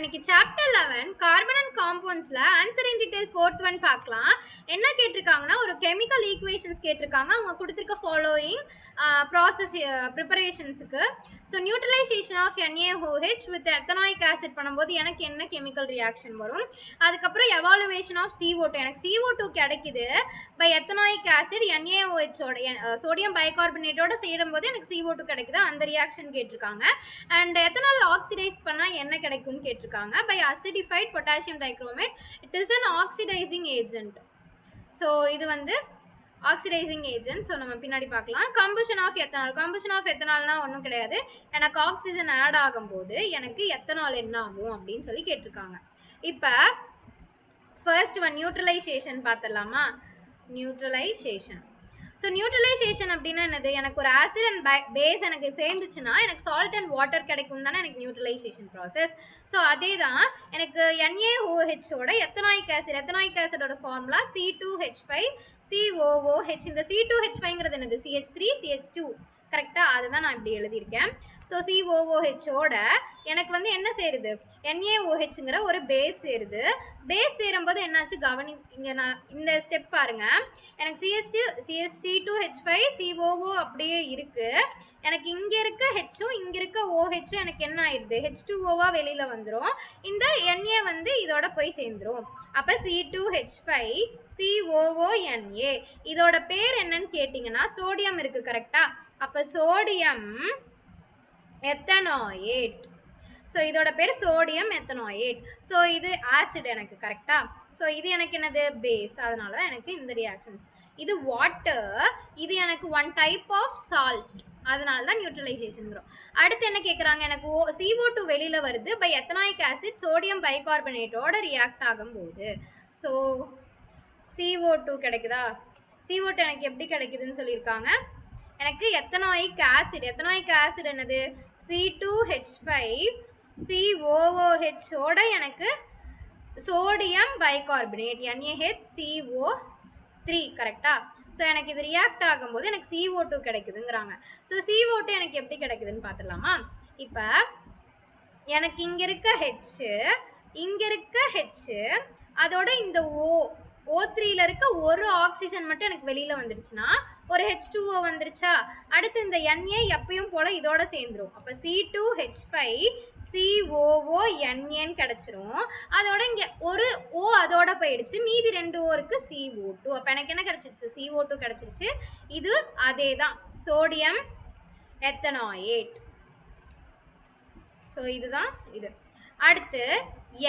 இன்னைக்கு chapter 11 carbon and காம்பவுண்ட்ஸ்ல answer in detail 4th one பார்க்கலாம். என்ன கேட்டிருக்காங்கன்னா ஒரு கெமிக்கல் ஈக்குவேஷன்ஸ் கேட்டிருக்காங்க. அவங்க கொடுத்திருக்க ஃபாலோயிங் ப்ராசஸ் ப்ரிப்பரேஷன்ஸ்க்கு. So neutralisation of NaOH with ethanoic acid பண்ணும்போது எனக்கு என்ன கெமிக்கல் ரியாக்ஷன் வரும். அதுக்கப்புறம் எவாலுவேஷன் ஆஃப் CO2. எனக்கு CO2 கிடைக்குது by ethanoic acid NaOH sodium பைகார்பனேட்டோட சேரும்போது எனக்கு CO2 கிடைக்குது. அந்த ரியாக்ஷன் கேட்டிருக்காங்க. அண்ட் எத்தனால் ஆக்சிடைஸ் பண்ணா என்ன கிடைக்கும்னு கேட்டிருக்காங்க. By acidified potassium dichromate it is an oxidising agent. So இது வந்து ஆக்சிடைசிங் ஏஜென்ட். ஸோ நம்ம பின்னாடி பார்க்கலாம். Combustion of ethanol. Combustion of எத்தனால்னா ஒன்றும் கிடையாது, எனக்கு ஆக்சிஜன் ஆட் ஆகும்போது எனக்கு எத்தனால் என்ன ஆகும் அப்படின்னு சொல்லி கேட்டிருக்காங்க. இப்போ ஃபர்ஸ்ட் ஒன் நியூட்ரலைசேஷன் பார்த்துடலாமா. நியூட்ரலைசேஷன். ஸோ நியூட்ரலைசேஷன் அப்படின்னா என்னது, எனக்கு ஒரு ஆசிட் அண்ட் பேஸ் எனக்கு சேர்ந்துச்சுன்னா எனக்கு சால்ட் அண்ட் வாட்டர் கிடைக்கும் தானே எனக்கு நியூட்ரலைசேஷன் ப்ராசஸ். ஸோ அதே தான் எனக்கு NaOHோட எத்தனாயிக் ஆசிட். எத்தனாயிக் ஆசிடோட ஃபார்முலா C2H5COOH. இந்த C2H5ங்கிறது என்னது, CH3CH2 கரெக்டாக, அதுதான் நான் இப்படி எழுதியிருக்கேன். ஸோ COOHோட எனக்கு வந்து என்ன சேருது, NaOHங்கிற ஒரு பேஸ் சேருது. பேஸ் சேரும்போது என்னாச்சு கவனி, இங்கே நான் இந்த ஸ்டெப் பாருங்க. எனக்கு CH2H5COO அப்படியே இருக்கு. எனக்கு இங்கே இருக்க ஹெச்சும் இங்கே இருக்க OHும் எனக்கு என்ன ஆயிடுது, H2Oவா வெளியில் வந்துடும். இந்த Na வந்து இதோட போய் சேர்ந்துடும். அப்போ C2H5COONA. இதோட பேர் என்னன்னு கேட்டிங்கன்னா சோடியம் இருக்கு கரெக்டா. அப்போ சோடியம் எத்தனாயேட். ஸோ இதோட பேர் சோடியம் எத்தனாயேட். ஸோ இது ஆசிட் எனக்கு கரெக்டா. ஸோ இது எனக்கு என்னது பேஸ், அதனால தான் எனக்கு இந்த ரியாக்ஷன்ஸ். இது வாட்டர், இது எனக்கு ஒன் டைப் ஆஃப் சால்ட், அதனால தான் நியூட்ரலைசேஷன். அடுத்து என்ன கேட்குறாங்க, எனக்கு CO2 வெளியில் வருது பை எத்தனாயிக் ஆசிட் சோடியம் பைகார்பனேட்டோட ரியாக்ட் ஆகும்போது. ஸோ CO2 கிடைக்குதா. CO2 எனக்கு எப்படி கிடைக்குதுன்னு சொல்லியிருக்காங்க. எனக்கு எத்தனாயிக் ஆசிட். எத்தனாயிக் ஆசிட் என்னது C2H5COOHோட எனக்கு சோடியம் பைகார்பனேட் NaHCO3 கரெக்டா. ஸோ எனக்கு இது ரியாக்ட் ஆகும்போது எனக்கு CO2 கிடைக்குதுங்கிறாங்க. ஸோ CO2 எனக்கு எப்படி கிடைக்குதுன்னு பார்த்துடலாமா. இப்போ எனக்கு இங்கே இருக்க H, இங்கே இருக்க H, அதோட இந்த O3ல இருக்க ஒரு ஆக்சிஜன் மட்டும் எனக்கு வெளியில் வந்துடுச்சுன்னா ஒரு H2O வந்துருச்சா. அடுத்து இந்த Na எப்பயும் போல இதோட சேர்ந்துடும். அப்போ C2H5COONA கிடைச்சிரும். அதோட இங்கே ஒரு O அதோட போயிடுச்சு, மீதி 2 O இருக்கு CO2. அப்போ எனக்கு என்ன கிடைச்சிருச்சு, CO2 கிடைச்சிருச்சு. இது அதே தான் சோடியம் எத்தனாயேட். ஸோ இதுதான் இது. அடுத்து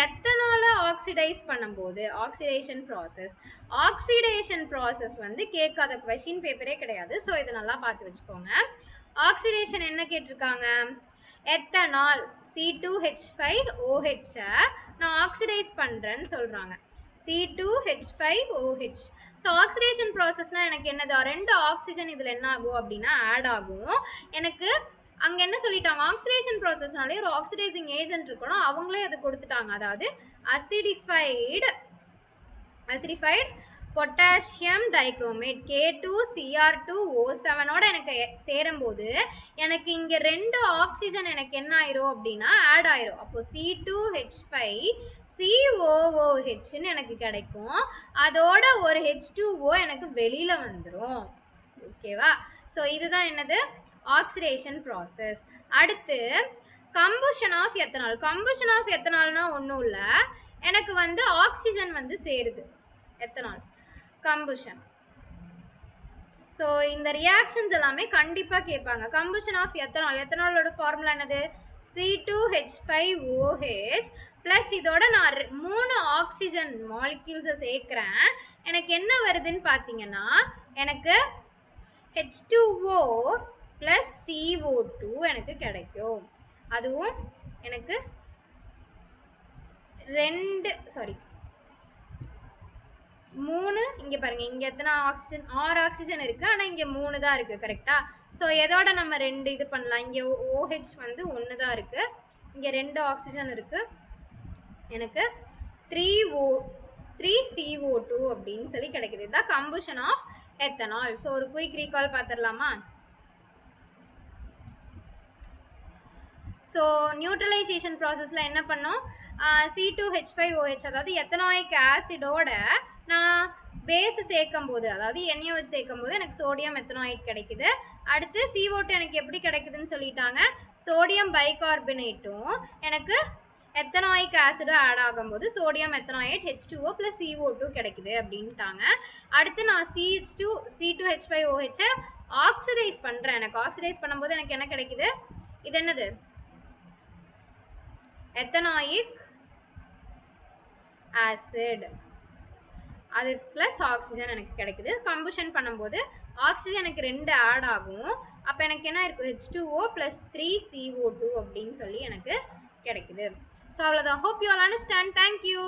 எத்தனாலை ஆக்சிடைஸ் பண்ணும்போது ஆக்சிடேஷன் ப்ராசஸ். ஆக்சிடேஷன் ப்ராசஸ் வந்து கேட்காத கொஸ்டின் பேப்பரே கிடையாது. ஸோ இதை நல்லா பார்த்து வச்சுக்கோங்க. ஆக்சிடேஷன் என்ன கேட்டிருக்காங்க, எத்தனால் C2H5OH நான் ஆக்சிடைஸ் பண்ணுறேன்னு சொல்கிறாங்க. C2H5OH. ஸோ ஆக்சிடேஷன் ப்ராசஸ்னால் எனக்கு என்னது, 2 ஆக்சிஜன் இதில் என்ன ஆகும் அப்படின்னா ஆட் ஆகும். எனக்கு அங்கே என்ன சொல்லிட்டாங்க, ஆக்சிடேஷன் ப்ராசஸ்னாலே ஒரு ஆக்சிடைசிங் ஏஜென்ட் இருக்கணும், அவங்களே அதை கொடுத்துட்டாங்க. அதாவது அசிடிஃபைட் பொட்டாசியம் டைக்ரோமேட் K2Cr2O7ஓட எனக்கு சேரும்போது எனக்கு இங்கே 2 ஆக்சிஜன் எனக்கு என்ன ஆயிரும் அப்படின்னா ஆட் ஆயிரும். அப்போ C2H5COOHன்னு எனக்கு கிடைக்கும். அதோட ஒரு H2O எனக்கு வெளியில் வந்துடும். ஓகேவா. ஸோ இதுதான் என்னது ஆக்சிடேஷன் ப்ராசஸ். அடுத்து combustion of ethanol. Combustion of எத்தனால்னா ஒன்றும் இல்லை, எனக்கு வந்து ஆக்சிஜன் வந்து சேருது எத்தனால் கம்பஷன். ஸோ இந்த ரியாக்ஷன்ஸ் எல்லாமே கண்டிப்பாக கேட்பாங்க. Combustion of ethanol. எத்தனாலோட ஃபார்முலா என்னது C2H5OH ப்ளஸ் இதோட நான் 3 ஆக்சிஜன் மாலிக்யூல்ஸை சேர்க்குறேன். எனக்கு என்ன வருதுன்னு பார்த்தீங்கன்னா எனக்கு H2O ப்ளஸ் CO2 எனக்கு கிடைக்கும். அதுவும் எனக்கு 3 இங்கே பாருங்க, இங்கே எத்தனை ஆக்சிஜன், 6 ஆக்சிஜன் இருக்குது, ஆனால் இங்கே 3 தான் இருக்குது கரெக்டா. ஸோ எதோட நம்ம 2 இது பண்ணலாம், இங்கே OH வந்து 1 தான் இருக்குது, இங்கே 2 ஆக்சிஜன் இருக்குது, எனக்கு 3CO2 அப்படின்னு சொல்லி கிடைக்குது. இதுதான் கம்பஷன் ஆஃப் எத்தனால். ஸோ ஒரு குயிக் ரீகால் பார்த்துடலாமா. ஸோ நியூட்ரலைசேஷன் ப்ராசஸில் என்ன பண்ணோம், C2H5OH, அதாவது எத்தனாயிக் ஆசிடோட நான் பேஸ் சேர்க்கும் போது, அதாவது NaOH சேர்க்கும் போது எனக்கு சோடியம் எத்தனாய்ட் கிடைக்குது. அடுத்து CO2 எனக்கு எப்படி கிடைக்குதுன்னு சொல்லிட்டாங்க. சோடியம் பைகார்பனேட்டும் எனக்கு எத்தனாயிக் ஆசிடும் ஆட் ஆகும்போது சோடியம் எத்தனாய்ட் H2O + CO2 கிடைக்குது அப்படின்ட்டாங்க. அடுத்து நான் C2H5OH ஆக்சிடைஸ் பண்றேன். எனக்கு ஆக்சிடைஸ் பண்ணும்போது எனக்கு என்ன கிடைக்குது? இது என்னது? Ethanoic acid. அது பிளஸ் ஆக்சிஜன் எனக்கு கிடைக்குது. கம்பஷன் பண்ணும்போது ஆக்சிஜனுக்கு 2 ஆட் ஆகும். அப்போ எனக்கு என்ன இருக்கும்? H2O + 3CO2 அப்படின்னு சொல்லி எனக்கு கிடைக்குது. ஸோ அவ்வளோதான். Hope you all understand. Thank you.